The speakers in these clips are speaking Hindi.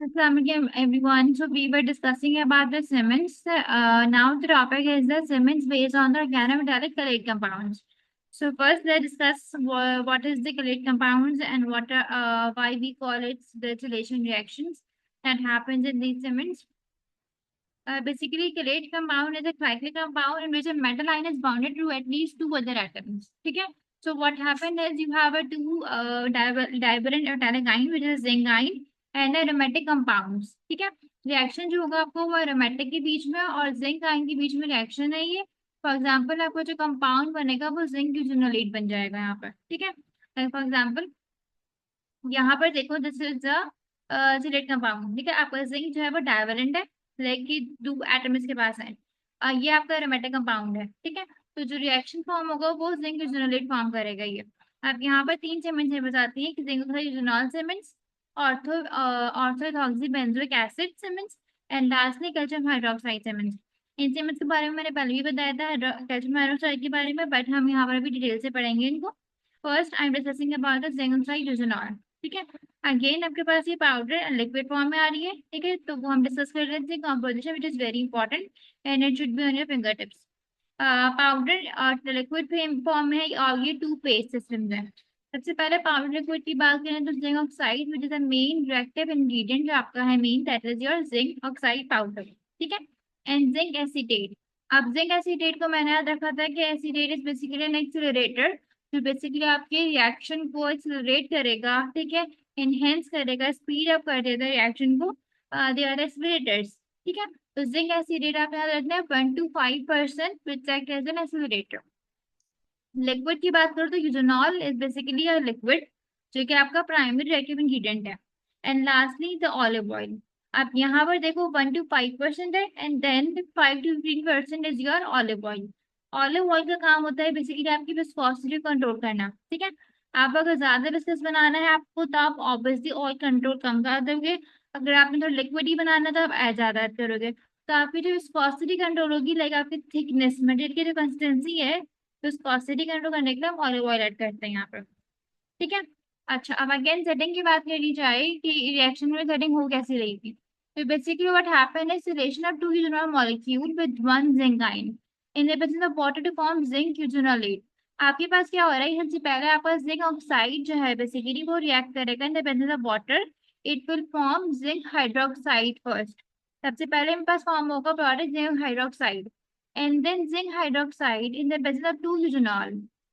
Assalamualaikum everyone. So we were discussing about the cements. Now the topic is the cements based on the organometallic chelate compounds. So first let's discuss what is the chelate compounds and why we call it the chelation reactions that happens in these cements. Basically, chelate compound is a cyclic compound in which a metal ion is bonded to at least two other atoms. Okay. So what happened is you have a two divalent metallic ion which is zinc ion and aromatic compounds. ठीक है. रिएक्शन जो होगा आपको वो aromatic के बीच में और जिंक आयन के बीच में रिएक्शन है ये. फॉर एग्जाम्पल आपको जो कंपाउंड बनेगा वो जिंक यूजिनोलेट बन जाएगा यहाँ पर. ठीक है. फॉर एग्जाम्पल यहाँ पर देखो this is the silicate compound. ठीक है. आपका जिंक जो है वो डाइवेलेंट है लाइक कि दो एटम इसके पास है. ये आपका एरोमेटिक कंपाउंड है. ठीक है. तो जो रिएक्शन फॉर्म होगा वो जिंक यूजिनोलेट फॉर्म करेगा ये. अब यहाँ पर तीन सीमेंट्स बताती है कि zinc eugenol cements, orthoethoxy benzoic acid cements and lastly calcium hydroxide cements. इन सीमेंट्स के बारे में मैंने पहले भी बताया था कैल्शियम हाइड्रोक्साइड के बारे में, बट हम यहाँ पर भी डिटेल से पढ़ेंगे इनको. First I am discussing about the zinc oxide eugenol. ठीक है. अगेन आपके पास ये पाउडर लिक्विड फॉर्म में आ रही है. ठीक है. तो वो हम डिस्कस कर रहे थे composition which is very important and it should be on your finger tips. Powder liquid form में है और ये टू फेज सिस्टम है. सबसे पहले पाउडर लिक्विड की बात करें तो zinc oxide which is the main reactive ingredient जो आपका है main that is your zinc oxide powder. ठीक है. And zinc acetate. अब जिंक एसीटेट को मैंने याद रखा था कि acetate is basically an accelerator जो बेसिकली आपके रिएक्शन को एक्सीलरेट करेगा. ठीक है. इनहेंस करेगा, स्पीड अप कर देगा रिएक्शन को. They are accelerators. ठीक है. तो जिंक एसिडेट आप याद रखना है 1 to 5% which act as an accelerator. Liquid की बात करो तो eugenol is basically a liquid जो कि आपका प्राइमरी रिएक्टिव इंग्रेडिएंट है. And lastly the olive oil. आप यहाँ पर देखो 1 to 5% है and then 5 to 15% is your olive oil. Olive oil का काम होता है बेसिकली आपकी विस्कोसिटी कंट्रोल करना. ठीक है. आप अगर ज्यादा विस्कस बनाना है आपको तो आप ऑब्वियसली ऑयल कंट्रोल कम कर दोगे. अगर आपने थोड़ा लिक्विड ही बनाना है तो आप ज्यादा ऐड करोगे. तो आपकी जो विस्कोसिटी कंट्रोल होगी लाइक आपकी थिकनेस मटेरियल की जो कंसिस्टेंसी है तो विस्कोसिटी कंट्रोल करने के लिए हम ऑलिव ऑयल ऐड करते हैं यहाँ पर. ठीक है. अच्छा, अब अगेन सेटिंग की बात करी जाए कि रिएक्शन में सेटिंग हो कैसी रहेगी. तो basically what happen is relation of two eugenol molecule with one zinc ion in the presence of water to form zinc eugenolate. आपके पास क्या हो रहा है सबसे पहले आपका जिंक ऑक्साइड जो है बेसिकली वो रिएक्ट करेगा in the presence of water. It will form zinc hydroxide first. सबसे पहले मेरे पास फॉर्म होगा product zinc hydroxide and then zinc hydroxide in the presence of two eugenol.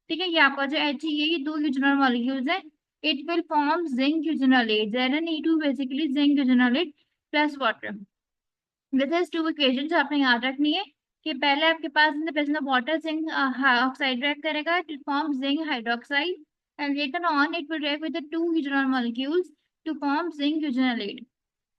ठीक है. ये आपका जो एच ये दो यूजोनॉल मॉलिक्यूल्स है. It will form zinc eugenolate ZnE2 basically zinc eugenolate plus water. This is two equation जो आपने याद रखनी है कि पहले आपके पास इन the presence of water zinc oxide react करेगा to form zinc hydroxide and later on it will react with the two eugenol molecules to form zinc eugenolate.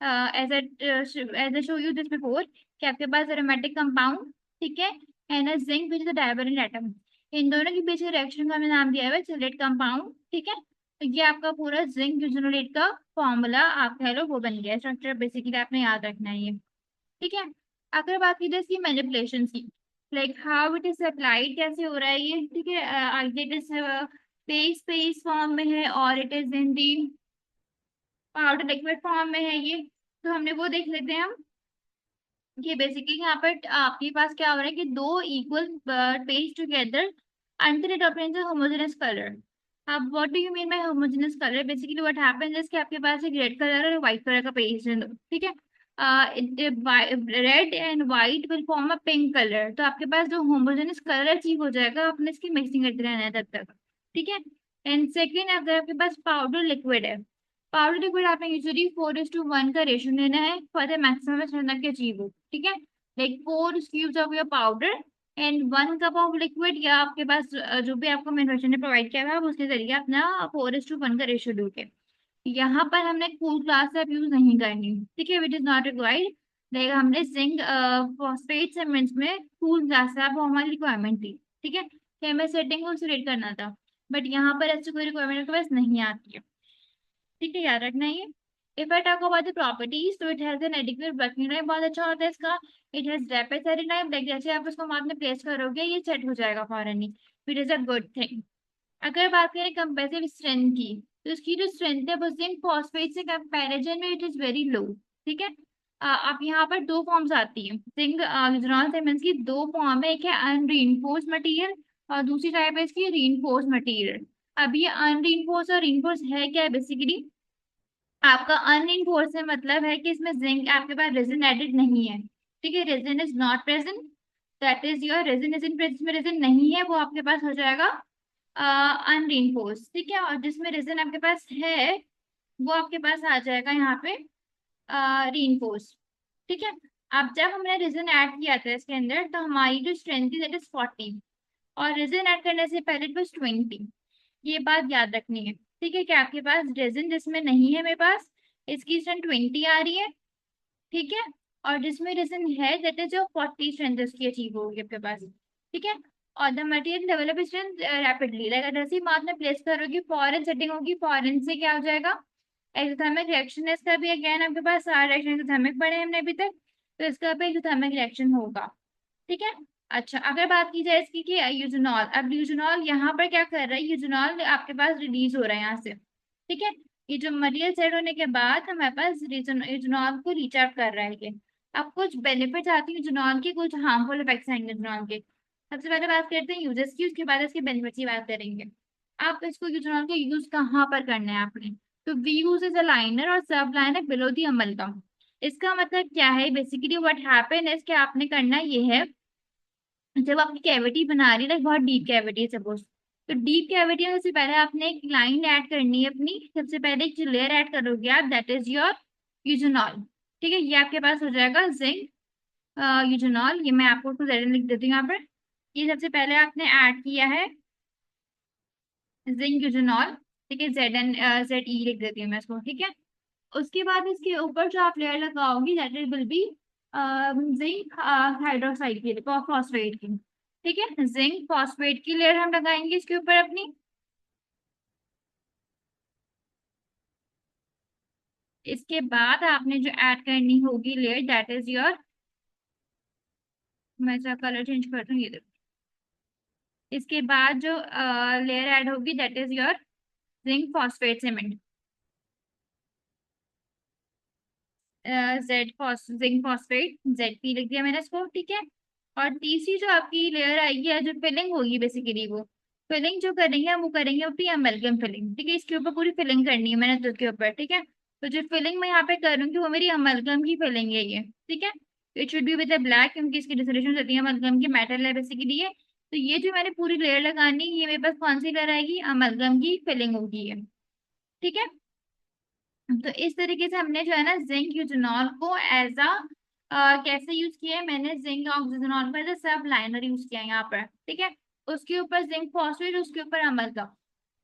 as I show you this before कि आपके पास एरोमेटिक कंपाउंड. ठीक है. And uh zinc which is the divalent atom. इन दोनों के बीच रिएक्शन का मैंने नाम दिया है सिलेट कंपाउंड. ठीक है. तो ये आपका पूरा जिंक यूजोनोलेट का फॉर्मूला आप कह लो वो बन गया. स्ट्रक्चर बेसिकली आपने याद रखना है ये. ठीक है. अगर बात की जाए इसकी मैनिपुलेशन की like how it is applied कैसे हो रहा है ये. ठीक है. It is page page form में है और it is in the powder liquid form में है ये. तो हमने वो देख लेते हैं हम कि बेसिकली यहाँ पर आपके पास क्या हो रहा है कि दो equal page together until it obtains a homogeneous color. अब what do you mean by homogeneous color? Basically what happens is कि आपके पास एक रेड कलर और व्हाइट कलर का पेज है. ठीक है. Red and white will form a pink colour. तो आपके पास जो होमोजेनियस कलर अचीव हो जाएगा आपने इसकी मिक्सिंग करते रहना है तब तक. ठीक है. एंड सेकेंड अगर आपके पास पाउडर लिक्विड है, पाउडर लिक्विड आपने यूजुअली 4:1 का रेशियो लेना है फॉर द मैक्सिमम स्टैंडर्ड के अचीव हो. ठीक है. Like 4 cubes of your powder and 1 cup of liquid या आपके पास जो भी आपको मैन्युफैक्चरर ने प्रोवाइड किया है आप उसके जरिए अपना 4:1 का रेशियो दोगे. यहाँ पर हमने कूल क्लास ऐप यूज नहीं करनी. ठीक है. Which is not required. Like हमने जिंक फॉस्फेट सीमेंट्स में कूल क्लास ऐप वो हमारी रिक्वायरमेंट थी. ठीक है. कि हमें सेटिंग को सिलेक्ट करना था बट यहाँ पर ऐसी कोई रिक्वायरमेंट के पास नहीं आती है. ठीक है. याद रखना है ये. If I talk about the properties तो it has an adequate working time. बहुत अच्छा होता है इसका. It has rapid setting time. Like जैसे आप उसको माउथ में प्लेस करोगे ये सेट हो जाएगा फॉरन ही. It is a good thing. अगर बात करें कंप्रेसिव स्ट्रेंथ की तो इसकी जो स्ट्रेंथ है वो जिंक फॉस्फेट से कंपैरिजन में इट इज वेरी लो। ठीक है। अब यहाँ पर दो फॉर्म्स आती है जिंक यूजरॉल सीमेंट्स की, दो फॉर्म है, एक है अनरीइंफोर्स्ड मटेरियल और दूसरी टाइप है इसकी रीइंफोर्स्ड मटेरियल। अब ये अनरीइंफोर्स्ड और रीइंफोर्स है क्या है बेसिकली, आपका अनइनफोर्स से मतलब है कि इसमें जिंक आपके पास रेजिन एडेड नहीं है। ठीक है, resin is not present, that is your resin is in presence में रेजिन नहीं है, वो आपके पास हो जाएगा अनरीइंफोर्स। ठीक है, और जिसमें रेजिन आपके पास है वो आपके पास आ जाएगा यहाँ पे रीइंफोर्स। ठीक है। अब जब हमने रेजिन ऐड किया था इसके अंदर तो हमारी जो स्ट्रेंथ थी दैट इज 40 और रेजिन ऐड करने से पहले इट वाज 20। ये बात याद रखनी है। ठीक है, कि आपके पास रेजिन जिसमें नहीं है मेरे पास इसकी स्ट्रेंथ 20 आ रही है। ठीक है, और जिसमें रेजिन है दैट इज जो 40 स्ट्रेंथ उसकी अचीव होगी आपके पास। ठीक है, और the material develop strength rapidly, like जैसे ही मास में प्लेस करोगी फॉरेन सेटिंग होगी, फॉरेन से क्या हो जाएगा एक्सोथर्मिक रिएक्शन है इसका भी। अगेन आपके पास सारे रिएक्शन एक्सोथर्मिक पढ़े हैं हमने अभी तक, तो इसका भी एक्सोथर्मिक रिएक्शन होगा। ठीक है। अच्छा, अगर बात की जाए इसकी कि यूजनॉल, अब यूजनॉल यहाँ पर क्या कर रहा है, यूजनॉल आपके पास रिलीज हो रहा है यहाँ से। ठीक है, ये जो मटेरियल सेट होने के बाद हमारे पास यूजनॉल को रीच आउट कर रहा है ये। अब कुछ बेनिफिट्स आती है यूजनॉल के, कुछ हार्मफुल इफेक्ट्स आएंगे यूजनॉल के। सबसे पहले बात करते हैं यूजेस की, उसके बाद इसके बेनिफिट्स की बात करेंगे। आप इसको यूजनॉल का यूज कहाँ पर करना है आपने, तो we use is a liner और sub liner below the amalgam. इसका मतलब क्या है बेसिकली, व्हाट हैपन इज कि आपने करना ये है, जब आपकी कैविटी बना रही है बहुत डीप कैविटी है सपोज, तो डीप कैविटी में सबसे पहले आपने एक लाइन ऐड करनी है अपनी, सबसे पहले एक लेयर ऐड करोगे आप दैट इज योर यूजनॉल। ठीक है, ये आपके पास हो जाएगा जिंक यूजनॉल, ये मैं आपको उसको जेड लिख देती हूँ यहाँ पर। ये सबसे पहले आपने ऐड किया है जिंक यूजनॉल। ठीक है, ZnZe लिख देती हूँ मैं इसको। ठीक है, उसके बाद इसके ऊपर जो आप लेयर लगाओगी that it will be zinc hydroxide की फॉस्फेट की। ठीक है, जिंक फॉस्फेट की लेयर हम लगाएंगे इसके ऊपर अपनी। इसके बाद आपने जो ऐड करनी होगी लेयर दैट इज योर, मैं इसका कलर चेंज कर दूंगी, ये देखो। इसके बाद जो लेयर ऐड होगी that is your zinc phosphate cement, zinc phosphate ZP लिख दिया मैंने इसको। ठीक है, और तीसरी जो आपकी लेयर आएगी या जो फिलिंग होगी बेसिकली, वो फिलिंग जो करेंगे हम वो करेंगे अपनी अमेल्गम फिलिंग। ठीक है, इसके ऊपर पूरी फिलिंग करनी है मैंने दूध के ऊपर। ठीक है, तो जो फिलिंग मैं यहाँ पे करूंगी वो मेरी अमेल्गम की फिलिंग है ये। ठीक है, it should be with the black क्योंकि इसकी डिसोल्यूशन होती है अमेल्गम की, मेटल है बेसिकली ये। तो ये जो मैंने पूरी लेयर लगानी ये मेरे पास कौन सी लेयर आएगी, अमेल्गम की फिलिंग होगी ये। ठीक है, तो इस तरीके से हमने जो है ना जिंक यूजनॉल को एज कैसे यूज किया है, मैंने जिंक ऑक्सीजनॉल को एज अ सब लाइनर यूज किया है यहाँ पर। ठीक है, उसके ऊपर जिंक फॉस्फेट, उसके ऊपर अमलगम।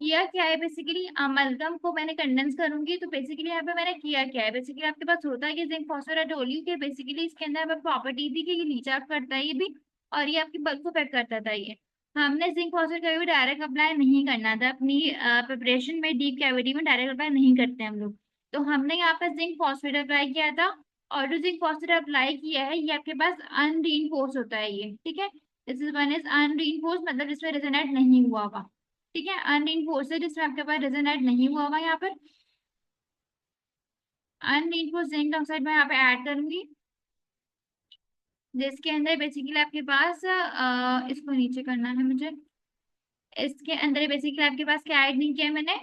किया क्या है बेसिकली, अमलगम को मैंने कंडेंस करूंगी, तो बेसिकली यहाँ पे मैंने किया क्या है, बेसिकली आपके पास होता है कि जिंक फॉस्फेट टोल्यू के बेसिकली इसके अंदर प्रॉपर्टी थी कि ये लीच आउट करता है ये भी, और ये आपकी बल्ब को पैक करता था ये। हमने जिंक फॉस्फेट कभी भी डायरेक्ट अप्लाई नहीं करना था अपनी प्रिपरेशन में, डीप कैविटी में डायरेक्ट अप्लाई नहीं करते हम लोग। तो हमने यहाँ पर जिंक फॉस्फेट अप्लाई किया था, और जो जिंक फॉस्फेट अप्लाई किया है ये आपके पास अनरीइंफोर्स होता है ये। ठीक है, दिस इज वन इज अनरीइंफोर्स, मतलब जिसमें रेजोनेट नहीं हुआ होगा। ठीक है, अनरीइंफोर्स है जिसमें आपके पास रेजोनेट नहीं हुआ होगा यहाँ पर। अनरीइंफोर्स जिंक ऑक्साइड मैं यहाँ पे ऐड करूंगी, जिसके अंदर बेसिकली आपके पास इसको नीचे करना है मुझे। इसके अंदर बेसिकली आपके पास क्या ऐड नहीं किया मैंने,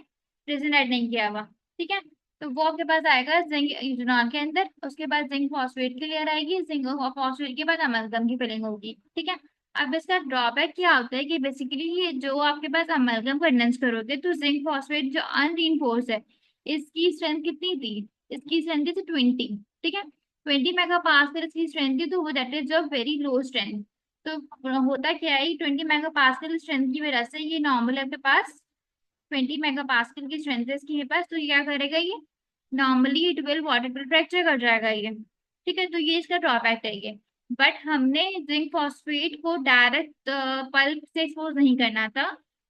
रेजिन ऐड नहीं किया हुआ। ठीक है, तो वो आपके पास आएगा जिंक यूजनॉल के अंदर, उसके बाद जिंक फॉस्फेट की लेयर आएगी, जिंक फॉस्फेट के बाद अमलगम की फिलिंग होगी। ठीक है, अब इसका ड्रॉबैक क्या होता है कि बेसिकली ये जो आपके पास अमलगम कंडेंस करोगे तो जिंक फॉस्फेट जो अनरीइंफोर्स है इसकी स्ट्रेंथ कितनी थी, इसकी स्ट्रेंथ थी 20। ठीक है, 20 मेगा पास्कल इसकी स्ट्रेंथ थी, तो वो that is a very low strength. तो होता क्या है, 20 मेगा पास्कल स्ट्रेंथ की वजह से ये नॉर्मल आपके पास 20 मेगा पास्कल की स्ट्रेंथ है इसकी मेरे पास, तो ये क्या करेगा ये normally it will water will fracture कर जाएगा ये। ठीक है, तो ये इसका ड्रॉबैक है ये। बट हमने जिंक फॉस्फेट को डायरेक्ट पल्प से एक्सपोज नहीं करना था,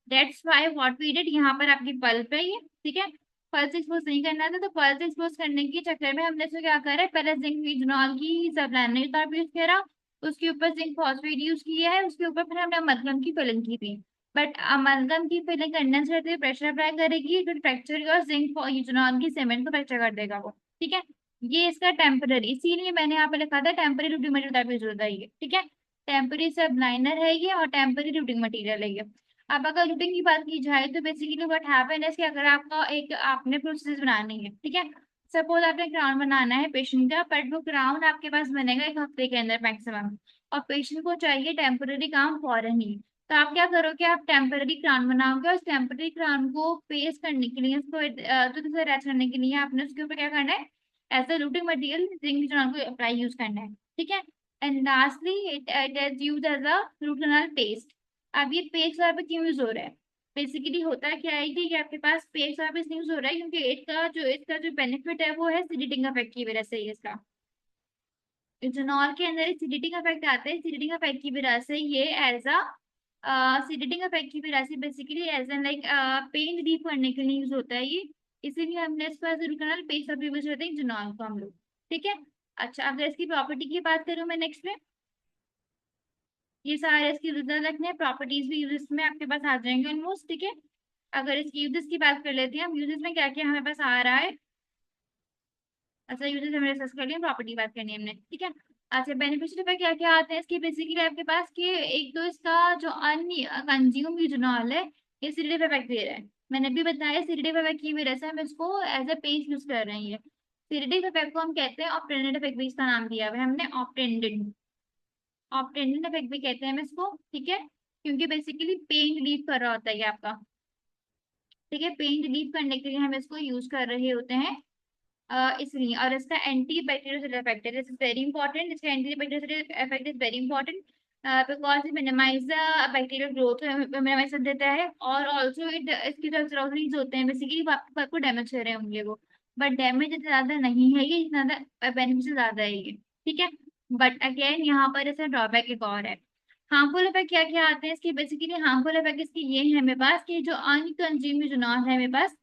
that's why what we did, यहाँ पर आपकी पल्प है ये। ठीक है, पल्प से एक्सपोज नहीं करना था, तो पल्प से एक्सपोज करने के चक्कर में हमने इसको क्या करा है, पहले जिंक विजनॉल की सबलाइनर यूज करा, उसके ऊपर जिंक फॉस्फेट यूज किया है, उसके ऊपर फिर हमने मध्यम की फिलिंग की थी। बट अमलगम की फिलिंग कंडेंस करते हुए प्रेशर अप्लाई करेगी तो फ्रैक्चर और जिंक यूजनॉल की सीमेंट को फ्रैक्चर कर देगा वो। ठीक है, ये इसका टेम्पररी, इसीलिए मैंने यहाँ पे लिखा था temporary routing material type use होता है ये। ठीक है, टेम्पररी सब लाइनर है ये और टेम्पररी रूटिंग मटेरियल है ये। अब अगर रूटिंग की बात की जाए तो बेसिकली व्हाट हैपन है कि अगर आपका एक आपने प्रोसेस बनानी है, ठीक है, सपोज आपने क्राउन बनाना है पेशेंट का, बट वो क्राउन आपके पास बनेगा 1 हफ्ते के अंदर मैक्सिमम, और पेशेंट को चाहिए टेम्पररी काम फौरन ही। तो आप क्या करोगे, आप टेम्पररी क्राउन बनाओगे और उस टेम्पररी क्राउन को पेस्ट करने के लिए, उसको तो से अटैच करने के लिए आपने उसके ऊपर क्या करना है, as a luting material zinc जोन को अप्लाई यूज करना है। ठीक है, and lastly it is use as a root canal paste. अब ये पेस्ट यहाँ पे क्यों यूज हो रहा है, बेसिकली होता क्या है कि आपके पास पेस्ट यहाँ पे यूज हो रहा है क्योंकि इसका जो बेनिफिट है वो है सीडिटिंग इफेक्ट की वजह से ही इसका। इथेनॉल के अंदर एसिडिटी का इफेक्ट आता है, एसिडिटी का इफेक्ट की वजह से ये एज अ एसिडिटी का इफेक्ट की वजह से basically as an like pain relief करने के लिए यूज होता है ये। इसीलिए हमने इसको एज रुकनल पेस्ट ऑफ यूज करते हैं इथेनॉल को हम लोग। ठीक है, अच्छा अगर इसकी प्रॉपर्टी की बात करूँ मैं नेक्स्ट में, ये सारे इसके रिजल्ट रखने हैं, प्रॉपर्टीज भी यूजेस में आपके पास आ जाएंगे ऑलमोस्ट। ठीक है, अगर इसकी यूजेस की बात कर लेते हैं हम, यूजेस में क्या क्या हमारे पास आ रहा है। अच्छा यूजेस हमने डिस्कस कर लिया, प्रॉपर्टी बात करनी है हमने। ठीक है, अच्छा बेनिफिशियल पे क्या क्या आते हैं इसके, बेसिकली आपके पास कि एक तो इसका जो अन्य कंज्यूम यूजनॉल है ये सीडेटिव इफेक्ट दे रहा है। मैंने भी बताया सीडेटिव इफेक्ट की वजह से हम इसको एज अ पेस्ट यूज कर रहे हैं। सीडेटिव इफेक्ट को हम कहते हैं ऑप्टेंडेंट इफेक्ट, भी इसका नाम दिया हुआ है हमने ऑप्टेंडेंट, ऑप्टेंडेंट इफेक्ट भी कहते हैं हम इसको। ठीक है, क्योंकि बेसिकली पेन रिलीफ कर रहा होता है ये आपका। ठीक है, पेन रिलीफ करने के लिए हम इसको यूज कर रहे होते हैं इसलिए। और इसका एंटी बैक्टीरियल इफेक्ट है, दिस इज वेरी इंपॉर्टेंट, इसका anti bacterial effect is very important because it minimize the bacterial growth, minimize कर देता है। और ऑल्सो इट इसके जो एक्सट्रोजनीज होते हैं बेसिकली आपको डैमेज कर रहे होंगे वो, बट डैमेज इतना ज्यादा नहीं है ये, इतना ज्यादा बेनिफिशियल ज्यादा है ये। ठीक है, बट अगेन यहाँ पर इसका ड्रॉबैक एक और है। हार्मफुल इफेक्ट क्या क्या आते हैं इसकी, बेसिकली हार्मफुल इफेक्ट इसकी ये है मेरे पास कि जो अनकंज्यूम्ड इथेनॉल है मेरे पास,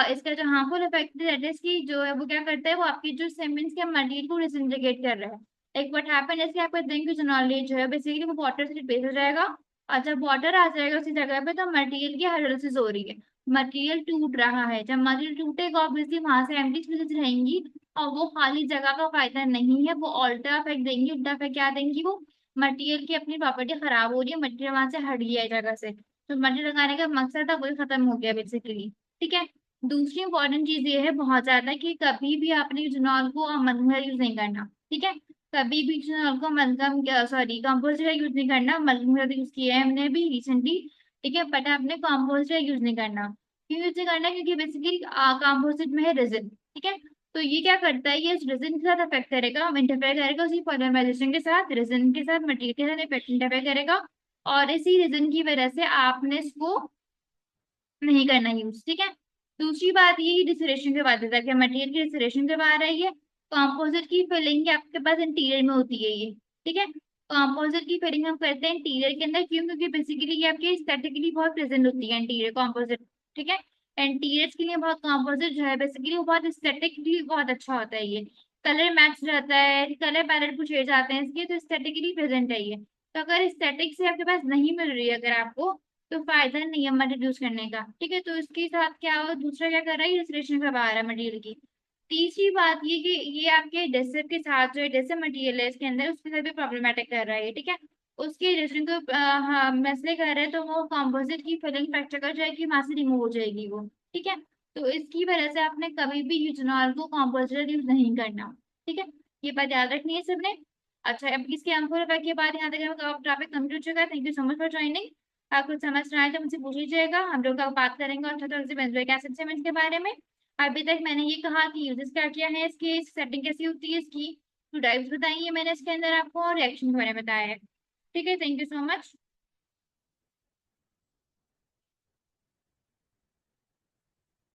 इसका जो हार्मफुल इफेक्ट है की जो है वो क्या करता है, वो आपकी जो सीमेंट्स के मटेरियल को डिसइंटीग्रेट कर रहा है। लाइक व्हाट हैपन है कि आपका जिंक इथेनॉल जो है बेसिकली वो वाटर से रिप्लेस हो जाएगा, और जब वाटर आ जाएगा उसी जगह पे तो मटेरियल की हाइड्रोलिसिस हो रही है, मटेरियल टूट रहा है। जब मटेरियल टूटेगा ऑब्वियसली वहां से एम्प्टी स्पेसेस रहेंगी, और वो खाली जगह का फायदा नहीं है, वो ऑल्टा इफेक्ट देंगी, उल्टा इफेक्ट क्या देंगी, वो मटेरियल की अपनी प्रॉपर्टी खराब हो रही है, मटेरियल वहां से हट गया है जगह से, तो मटेरियल लगाने का मकसद था वही खत्म हो गया बेसिकली। ठीक है, दूसरी इंपॉर्टेंट चीज ये है बहुत ज्यादा कि कभी भी आपने यूजनॉल को मलमल यूज नहीं करना। ठीक है, कभी भी यूजनॉल को मलगम, सॉरी कंपोस्ट यूज नहीं करना, मलगम यूज किया है हमने भी रिसेंटली। ठीक है, बट आपने कंपोस्ट यूज नहीं करना, क्यों यूज नहीं करना, क्योंकि बेसिकली कंपोजिट में है रेजिन। ठीक है, तो ये क्या करता है, ये रेजिन के साथ अफेक्ट करेगा, इंटरफेयर करेगा उसी पॉलीमराइजेशन के साथ, रेजिन के साथ मटेरियल के साथ इंटरफेयर करेगा, और इसी रीजन की वजह से आपने इसको नहीं करना यूज। ठीक है, दूसरी बात ये डिसोरेशन के बाद है, मटेरियल की डिसोरेशन करवा रही है। कंपोजिट की फिलिंग आपके पास इंटीरियर में होती है ये। ठीक है, कंपोजिट की फिलिंग हम करते हैं इंटीरियर के अंदर, क्यों, क्योंकि बेसिकली ये आपके एस्थेटिकली बहुत प्रेजेंट होती है इंटीरियर कंपोजिट। ठीक है, इंटीरियर्स के लिए बहुत कंपोजिट जो है बेसिकली वो बहुत एस्थेटिकली बहुत अच्छा होता है ये, कलर मैच रहता है, कलर पैलेट कुछ शेड्स आते हैं इसके, तो एस्थेटिकली प्रेजेंट है ये। तो अगर एस्थेटिक से आपके पास नहीं मिल रही है अगर आपको, तो फायदा नहीं है मटेरियल यूज करने का। ठीक है, तो इसके साथ क्या हो, दूसरा क्या कर रहा है, इलस्ट्रेशन करवा रहा है मटेरियल की। तीसरी बात ये कि ये आपके एडेसिव के साथ जो एडेसिव मटेरियल है इसके अंदर उसके साथ भी प्रॉब्लमेटिक कर रहा है। ठीक है, उसके एडेशन को हाँ मसले कर रहे हैं, तो वो कॉम्पोजिट की फिलिंग फ्रैक्चर कर जाएगी, वहां से रिमूव हो जाएगी वो। ठीक है, तो इसकी वजह से आपने कभी भी यूजनॉल को कॉम्पोजिट यूज नहीं करना। ठीक है, ये बात याद रखनी है सबने। अच्छा, अब इसके अंकुर के बाद यहाँ तक टॉपिक कंप्लीट हो चुका है। Thank you so much for joining. आप कुछ समझ रहे हैं तो मुझे पूछ लीजिएगा, हम लोग अब बात करेंगे और थोड़ा सा बेंजोइक एसिड सीमेंट के बारे में। अभी तक मैंने ये कहा कि यूजेस क्या क्या है इसकी, सेटिंग कैसी होती है इसकी, टू टाइप्स बताई है मैंने इसके अंदर आपको, और रिएक्शन के बारे में बताया है। ठीक है, थैंक यू सो मच।